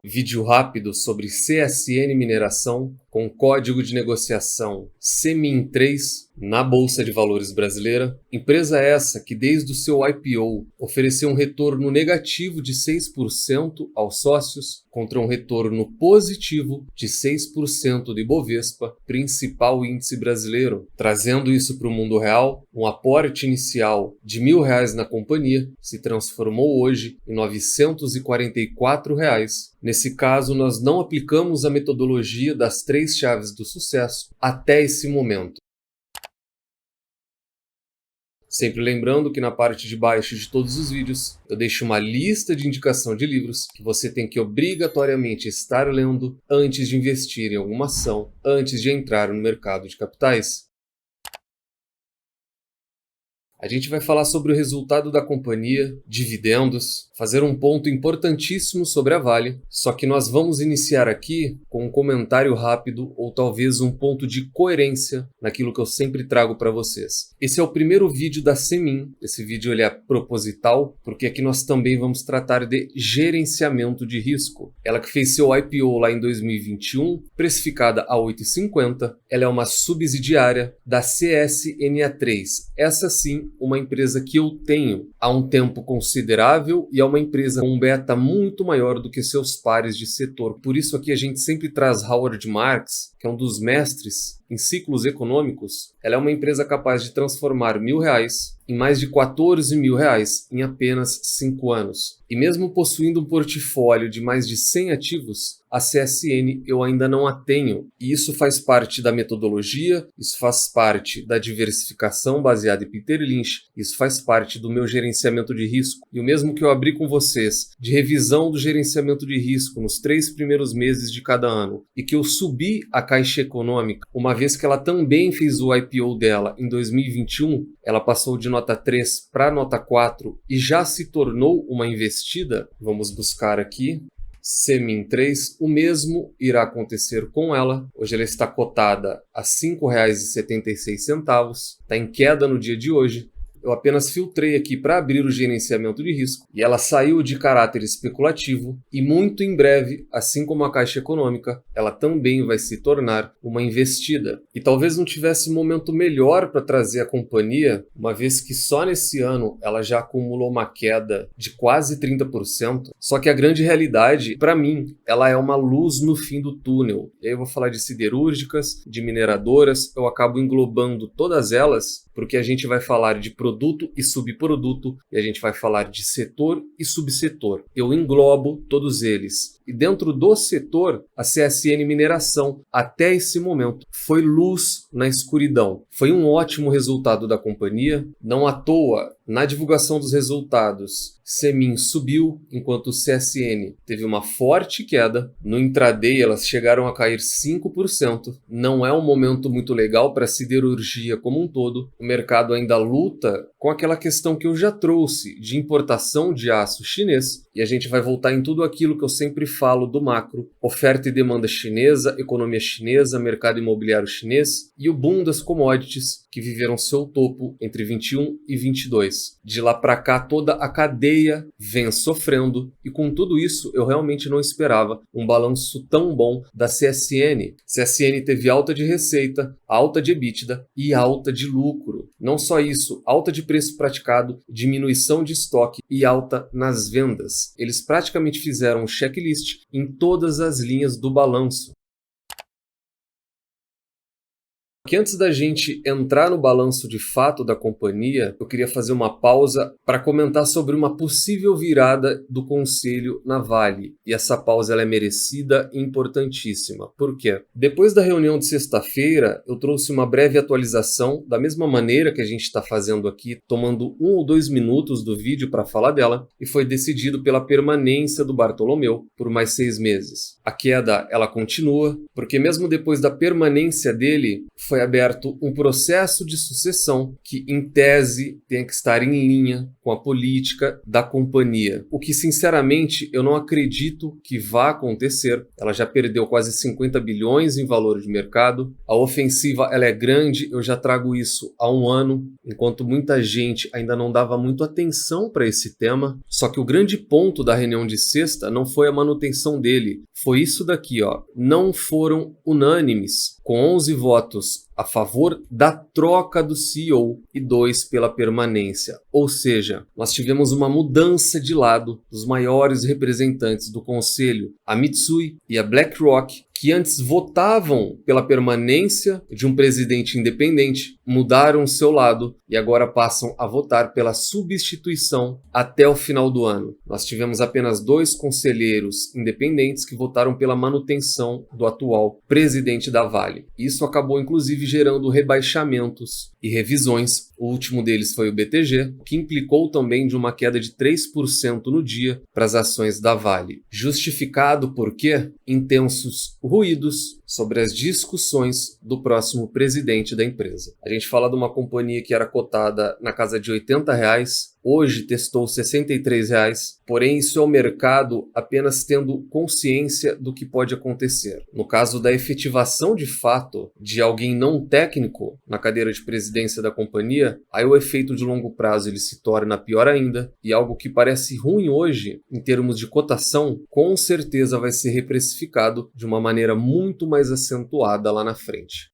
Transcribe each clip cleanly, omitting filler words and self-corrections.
Vídeo rápido sobre CSN Mineração com código de negociação CEMIN3 na Bolsa de Valores brasileira. Empresa essa que desde o seu IPO ofereceu um retorno negativo de 6% aos sócios contra um retorno positivo de 6% do Ibovespa, principal índice brasileiro. Trazendo isso para o mundo real, um aporte inicial de R$1.000 na companhia se transformou hoje em R$944. Nesse caso, nós não aplicamos a metodologia das 3 chaves do sucesso até esse momento. Sempre lembrando que na parte de baixo de todos os vídeos eu deixo uma lista de indicação de livros que você tem que obrigatoriamente estar lendo antes de investir em alguma ação, antes de entrar no mercado de capitais. A gente vai falar sobre o resultado da companhia, dividendos, fazer um ponto importantíssimo sobre a Vale, só que nós vamos iniciar aqui com um comentário rápido ou talvez um ponto de coerência naquilo que eu sempre trago para vocês. Esse é o primeiro vídeo da CEMIN, esse vídeo ele é proposital, porque aqui nós também vamos tratar de gerenciamento de risco. Ela que fez seu IPO lá em 2021, precificada a R$ 8,50, ela é uma subsidiária da CSNA3, essa sim uma empresa que eu tenho há um tempo considerável e é uma empresa com um beta muito maior do que seus pares de setor. Por isso aqui a gente sempre traz Howard Marks, que é um dos mestres em ciclos econômicos. Ela é uma empresa capaz de transformar R$1.000 em mais de R$14.000 em apenas 5 anos. E mesmo possuindo um portfólio de mais de 100 ativos, a CSN eu ainda não a tenho. E isso faz parte da metodologia, isso faz parte da diversificação baseada em Peter Lynch, isso faz parte do meu gerenciamento de risco. E o mesmo que eu abri com vocês de revisão do gerenciamento de risco nos 3 primeiros meses de cada ano e que eu subi a Caixa Econômica, uma vez que ela também fez o IPO dela em 2021, ela passou de nota 3 para nota 4 e já se tornou uma investida. Vamos buscar aqui. CEMIN3, o mesmo irá acontecer com ela. Hoje ela está cotada a R$ 5,76, está em queda no dia de hoje. Eu apenas filtrei aqui para abrir o gerenciamento de risco e ela saiu de caráter especulativo e muito em breve, assim como a Caixa Econômica, ela também vai se tornar uma investida. E talvez não tivesse momento melhor para trazer a companhia, uma vez que só nesse ano ela já acumulou uma queda de quase 30%. Só que a grande realidade, para mim, ela é uma luz no fim do túnel. E aí eu vou falar de siderúrgicas, de mineradoras, eu acabo englobando todas elas, porque a gente vai falar de produto e subproduto, e a gente vai falar de setor e subsetor. Eu englobo todos eles. E dentro do setor, a CSN Mineração, até esse momento, foi luz na escuridão. Foi um ótimo resultado da companhia. Não à toa, na divulgação dos resultados, CEMIN subiu, enquanto o CSN teve uma forte queda. No intraday, elas chegaram a cair 5%. Não é um momento muito legal para a siderurgia como um todo. O mercado ainda luta com aquela questão que eu já trouxe de importação de aço chinês. E a gente vai voltar em tudo aquilo que eu sempre falo do macro: oferta e demanda chinesa, economia chinesa, mercado imobiliário chinês e o boom das commodities que viveram seu topo entre 21 e 22. De lá para cá, toda a cadeia vem sofrendo e com tudo isso eu realmente não esperava um balanço tão bom da CSN. CSN teve alta de receita, alta de EBITDA e alta de lucro. Não só isso, alta de preço praticado, diminuição de estoque e alta nas vendas. Eles praticamente fizeram um checklist em todas as linhas do balanço. Que antes da gente entrar no balanço de fato da companhia, eu queria fazer uma pausa para comentar sobre uma possível virada do conselho na Vale. E essa pausa ela é merecida e importantíssima. Por quê? Depois da reunião de sexta-feira, eu trouxe uma breve atualização, da mesma maneira que a gente está fazendo aqui, tomando 1 ou 2 minutos do vídeo para falar dela, e foi decidido pela permanência do Bartolomeu por mais 6 meses. A queda ela continua, porque mesmo depois da permanência dele, foi aberto um processo de sucessão que, em tese, tem que estar em linha com a política da companhia. O que, sinceramente, eu não acredito que vá acontecer. Ela já perdeu quase 50 bilhões em valor de mercado. A ofensiva ela é grande, eu já trago isso há um ano, enquanto muita gente ainda não dava muito atenção para esse tema. Só que o grande ponto da reunião de sexta não foi a manutenção dele, foi isso daqui, ó. Não foram unânimes, com 11 votos a favor da troca do CEO e 2 pela permanência. Ou seja, nós tivemos uma mudança de lado dos maiores representantes do conselho, a Mitsui e a BlackRock, que antes votavam pela permanência de um presidente independente, mudaram seu lado e agora passam a votar pela substituição até o final do ano. Nós tivemos apenas 2 conselheiros independentes que votaram pela manutenção do atual presidente da Vale. Isso acabou inclusive gerando rebaixamentos e revisões. O último deles foi o BTG, que implicou também de uma queda de 3% no dia para as ações da Vale. Justificado por quê? Intensos ruídos sobre as discussões do próximo presidente da empresa. A gente fala de uma companhia que era cotada na casa de R$80, hoje testou R$63, porém isso é o mercado apenas tendo consciência do que pode acontecer. No caso da efetivação de fato de alguém não técnico na cadeira de presidência da companhia, aí o efeito de longo prazo ele se torna pior ainda, e algo que parece ruim hoje em termos de cotação, com certeza vai ser reprecificado de uma maneira muito mais acentuada lá na frente.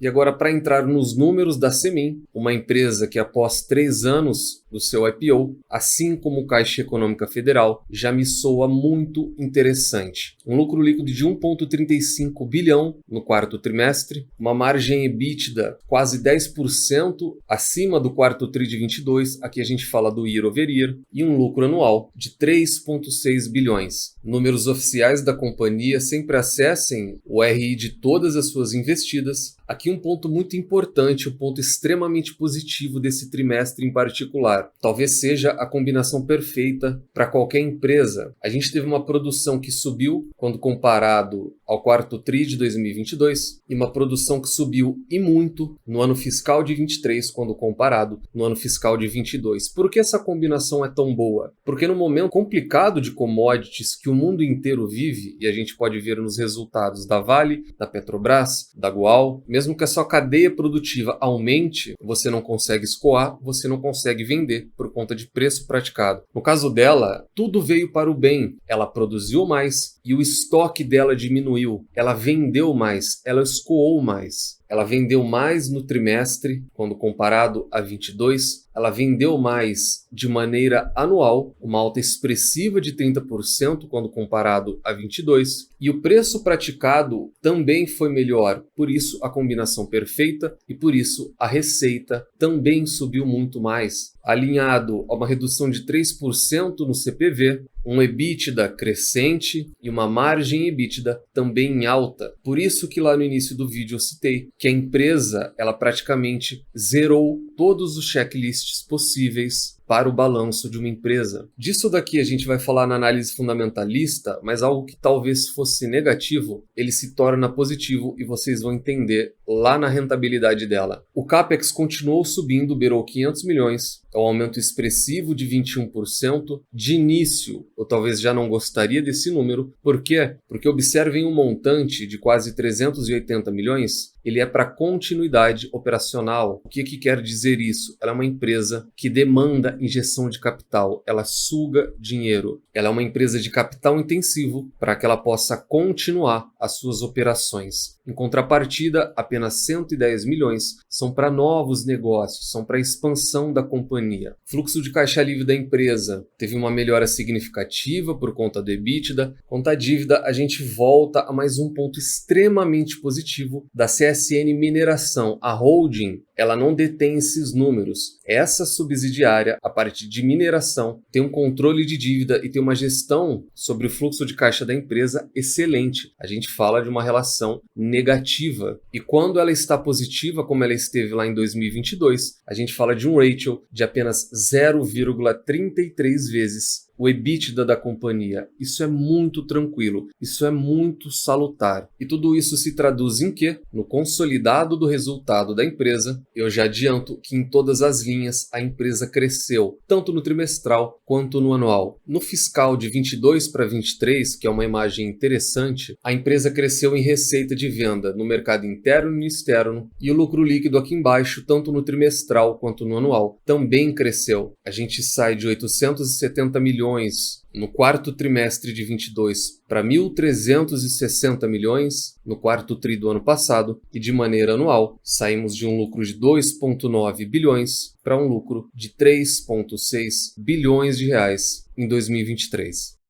E agora, para entrar nos números da Semin, uma empresa que após 3 anos do seu IPO, assim como Caixa Econômica Federal, já me soa muito interessante. Um lucro líquido de 1,35 bilhão no quarto trimestre, uma margem EBITDA quase 10% acima do quarto TRI de 22, aqui a gente fala do year over year, e um lucro anual de 3,6 bilhões. Números oficiais da companhia, sempre acessem o RI de todas as suas investidas. Aqui um ponto muito importante, um ponto extremamente positivo desse trimestre em particular. Talvez seja a combinação perfeita para qualquer empresa. A gente teve uma produção que subiu quando comparado ao quarto TRI de 2022 e uma produção que subiu e muito no ano fiscal de 23 quando comparado no ano fiscal de 22. Por que essa combinação é tão boa? Porque no momento complicado de commodities que o mundo inteiro vive, e a gente pode ver nos resultados da Vale, da Petrobras, da Goal, mesmo que a sua cadeia produtiva aumente, você não consegue escoar, você não consegue vender por conta de preço praticado. No caso dela, tudo veio para o bem. Ela produziu mais e o estoque dela diminuiu. Ela vendeu mais, ela escoou mais. Ela vendeu mais no trimestre, quando comparado a 22. Ela vendeu mais de maneira anual, uma alta expressiva de 30% quando comparado a 22. E o preço praticado também foi melhor, por isso a combinação perfeita e por isso a receita também subiu muito mais. Alinhado a uma redução de 3% no CPV, um EBITDA crescente e uma margem EBITDA também em alta. Por isso que lá no início do vídeo eu citei que a empresa ela praticamente zerou todos os checklists possíveis para o balanço de uma empresa. Disso daqui a gente vai falar na análise fundamentalista, mas algo que talvez fosse negativo, ele se torna positivo e vocês vão entender lá na rentabilidade dela. O CAPEX continuou subindo, beirou 500 milhões, é um aumento expressivo de 21%. De início, eu talvez já não gostaria desse número. Por quê? Porque observem um montante de quase 380 milhões, ele é para continuidade operacional. O que quer dizer isso? Ela é uma empresa que demanda injeção de capital, ela suga dinheiro. Ela é uma empresa de capital intensivo para que ela possa continuar as suas operações. Em contrapartida, apenas 110 milhões são para novos negócios, são para a expansão da companhia. Fluxo de caixa livre da empresa teve uma melhora significativa por conta do EBITDA. Quanto à dívida, a gente volta a mais um ponto extremamente positivo da CSN Mineração. A holding, ela não detém esses números. Essa subsidiária, a parte de mineração, tem um controle de dívida e tem uma gestão sobre o fluxo de caixa da empresa excelente. A gente fala de uma relação negativa. E quando ela está positiva, como ela esteve lá em 2022, a gente fala de um ratio de apenas 0,33 vezes o EBITDA da companhia. Isso é muito tranquilo, isso é muito salutar. E tudo isso se traduz em quê? No consolidado do resultado da empresa. Eu já adianto que em todas as linhas a empresa cresceu, tanto no trimestral quanto no anual. No fiscal de 22 para 23, que é uma imagem interessante, a empresa cresceu em receita de venda no mercado interno e externo, e o lucro líquido aqui embaixo, tanto no trimestral quanto no anual, também cresceu. A gente sai de 870 milhões no quarto trimestre de 22 para 1.360 milhões no quarto tri do ano passado, e de maneira anual saímos de um lucro de 2,9 bilhões para um lucro de 3,6 bilhões de reais em 2023.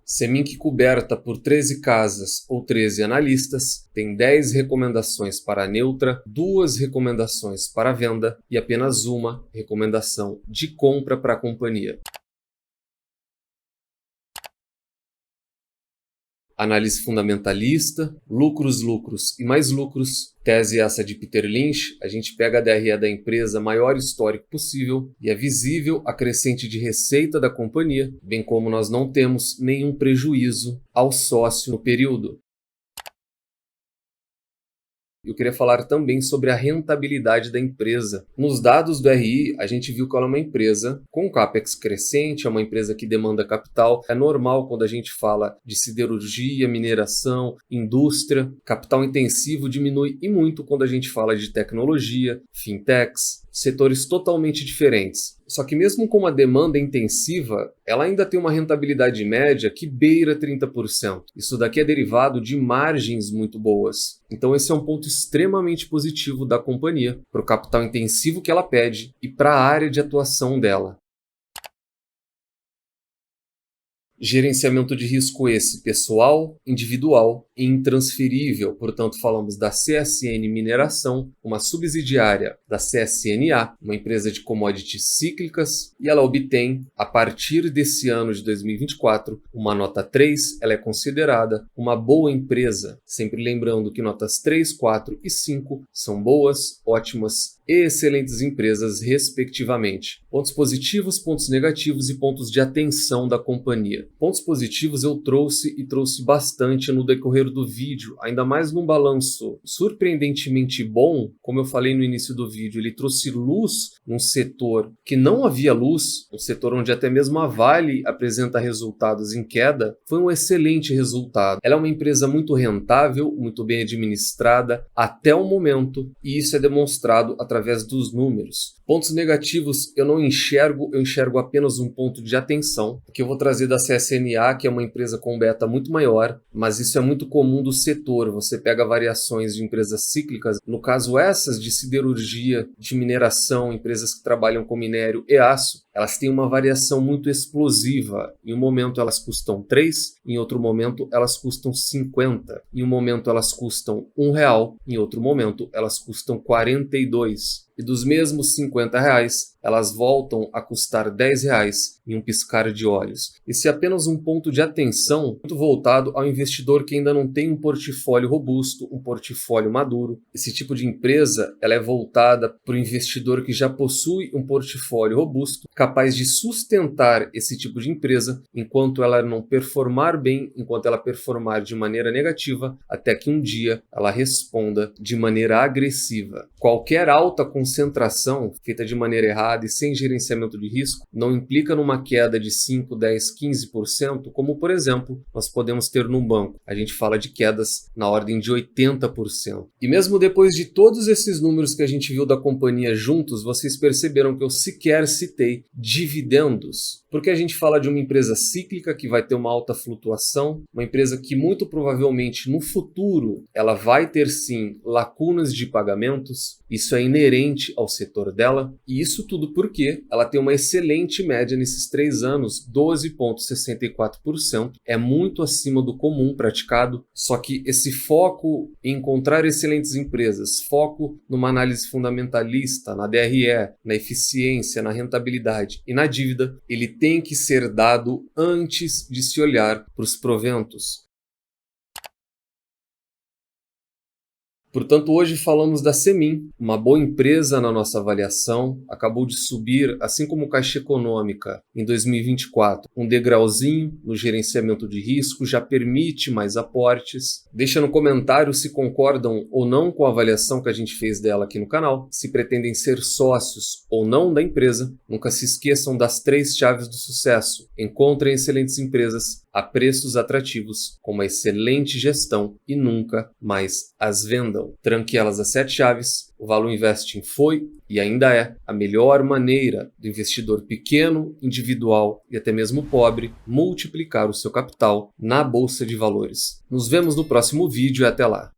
Seminc coberta por 13 casas ou 13 analistas, tem 10 recomendações para a neutra, 2 recomendações para a venda e apenas uma recomendação de compra para a companhia. Análise fundamentalista, lucros, lucros e mais lucros. Tese essa de Peter Lynch, a gente pega a DRE da empresa maior histórico possível e é visível a crescente de receita da companhia, bem como nós não temos nenhum prejuízo ao sócio no período. Eu queria falar também sobre a rentabilidade da empresa. Nos dados do RI, a gente viu que ela é uma empresa com capex crescente, é uma empresa que demanda capital. É normal quando a gente fala de siderurgia, mineração, indústria. Capital intensivo diminui e muito quando a gente fala de tecnologia, fintechs, setores totalmente diferentes. Só que mesmo com uma demanda intensiva, ela ainda tem uma rentabilidade média que beira 30%. Isso daqui é derivado de margens muito boas. Então esse é um ponto extremamente positivo da companhia para o capital intensivo que ela pede e para a área de atuação dela. Gerenciamento de risco esse pessoal, individual e intransferível. Portanto, falamos da CSN Mineração, uma subsidiária da CSNA, uma empresa de commodities cíclicas, e ela obtém, a partir desse ano de 2024, uma nota 3. Ela é considerada uma boa empresa, sempre lembrando que notas 3, 4 e 5 são boas, ótimas e excelentes empresas, respectivamente. Pontos positivos, pontos negativos e pontos de atenção da companhia. Pontos positivos eu trouxe bastante no decorrer do vídeo, ainda mais num balanço surpreendentemente bom. Como eu falei no início do vídeo, ele trouxe luz num setor que não havia luz, um setor onde até mesmo a Vale apresenta resultados em queda. Foi um excelente resultado. Ela é uma empresa muito rentável, muito bem administrada até o momento, e isso é demonstrado através dos números. Pontos negativos eu não enxergo, eu enxergo apenas um ponto de atenção, que eu vou trazer da CSNA, que é uma empresa com beta muito maior, mas isso é muito comum do setor. Você pega variações de empresas cíclicas, no caso essas de siderurgia, de mineração, empresas que trabalham com minério e aço, elas têm uma variação muito explosiva. Em um momento elas custam 3, em outro momento elas custam 50, em um momento elas custam R$1, em outro momento elas custam 42. E dos mesmos R$50, elas voltam a custar R$10 em um piscar de olhos. Esse é apenas um ponto de atenção muito voltado ao investidor que ainda não tem um portfólio robusto, um portfólio maduro. Esse tipo de empresa ela é voltada para o investidor que já possui um portfólio robusto, capaz de sustentar esse tipo de empresa enquanto ela não performar bem, enquanto ela performar de maneira negativa, até que um dia ela responda de maneira agressiva. Qualquer alta concentração feita de maneira errada e sem gerenciamento de risco não implica numa queda de 5, 10, 15%, como por exemplo nós podemos ter num banco. A gente fala de quedas na ordem de 80%. E mesmo depois de todos esses números que a gente viu da companhia juntos, vocês perceberam que eu sequer citei dividendos, porque a gente fala de uma empresa cíclica que vai ter uma alta flutuação, uma empresa que muito provavelmente no futuro ela vai ter sim lacunas de pagamentos. Isso é inerente ao setor dela, e isso tudo porque ela tem uma excelente média nesses 3 anos, 12,64%, é muito acima do comum praticado, só que esse foco em encontrar excelentes empresas, foco numa análise fundamentalista, na DRE, na eficiência, na rentabilidade e na dívida, ele tem que ser dado antes de se olhar para os proventos. Portanto, hoje falamos da Semin, uma boa empresa na nossa avaliação, acabou de subir, assim como Caixa Econômica, em 2024, um degrauzinho no gerenciamento de risco, já permite mais aportes. Deixa no comentário se concordam ou não com a avaliação que a gente fez dela aqui no canal, se pretendem ser sócios ou não da empresa. Nunca se esqueçam das 3 chaves do sucesso. Encontrem excelentes empresas a preços atrativos, com uma excelente gestão e nunca mais as vendam. Tranque elas a 7 chaves. O Value Investing foi e ainda é a melhor maneira do investidor pequeno, individual e até mesmo pobre multiplicar o seu capital na Bolsa de Valores. Nos vemos no próximo vídeo e até lá!